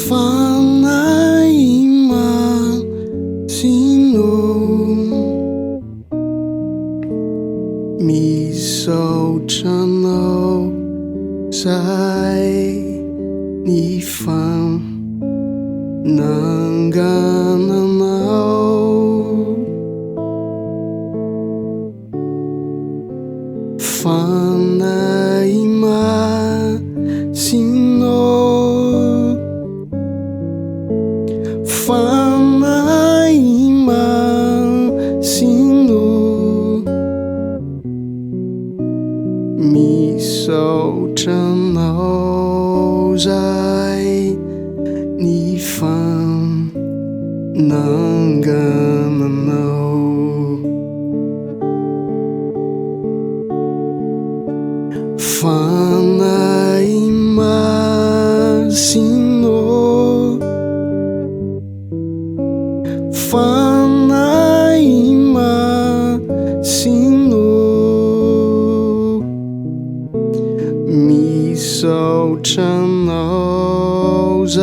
放在满心中，迷守着路在你方，能干能闹，放在满心中，放在满心中，迷守着路在你方，能干能闹，放在满心中，放在满心中，迷守着路在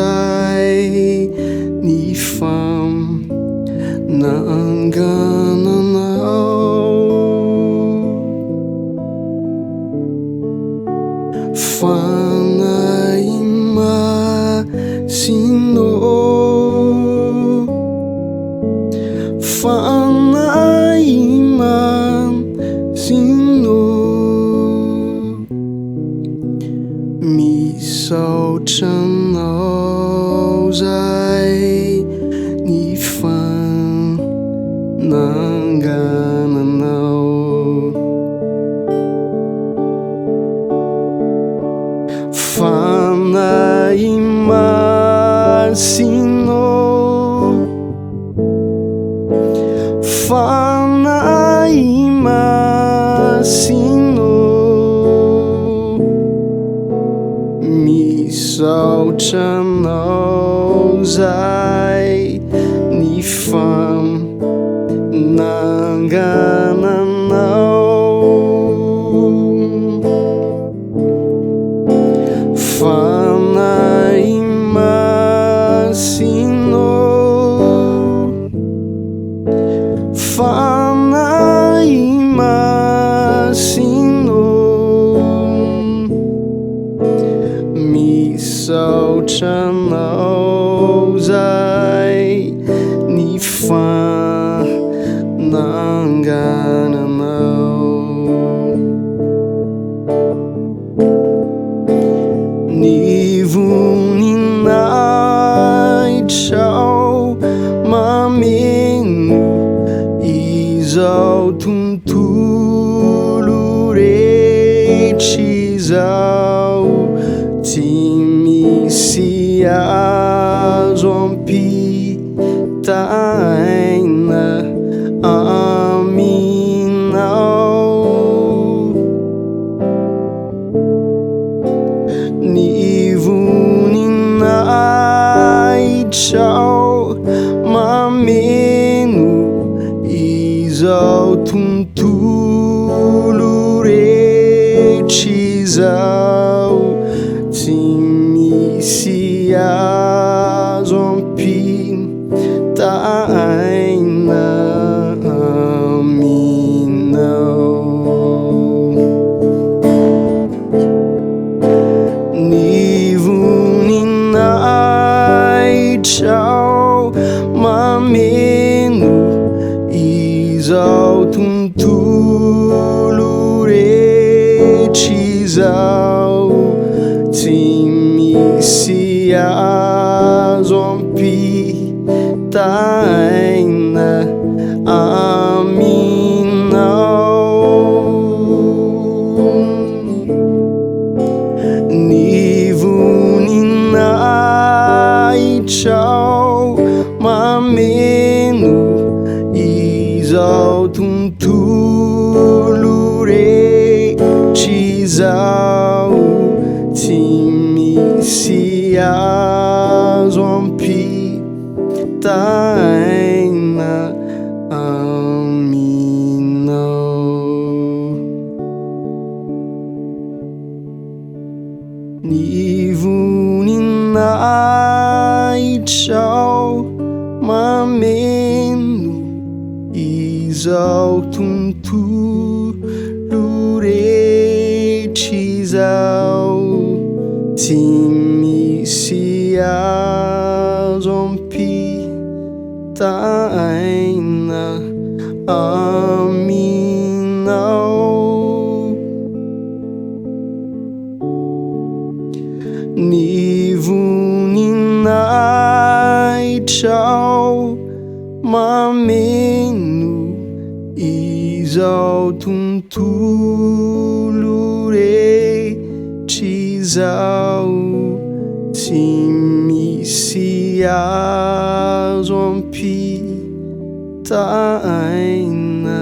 你方，能干能闹，放在满心中，放在满心中，迷守着路在你方，能干能闹，放在满心中，放在满心中，迷守着路在你方，能干能闹，放在满心中，放在满心中，迷守着路在你方，能干能闹，你无你来朝满面一早通途路的起早，今米西亚装皮带那阿米闹，你无你来朝满面一早通途路的起早，今米西亚装皮带那米闹，你无你来朝满面一早通途路的起早，今米西亚装皮带那阿米闹，你无你来朝满面一早通途路的起早，今米西亚装皮带那阿米闹，你无你来 exaltum tu lurechisau timisias ompi taina aminau nivuninai chau mamenu exaltum tu lurechisau timisias ompi taina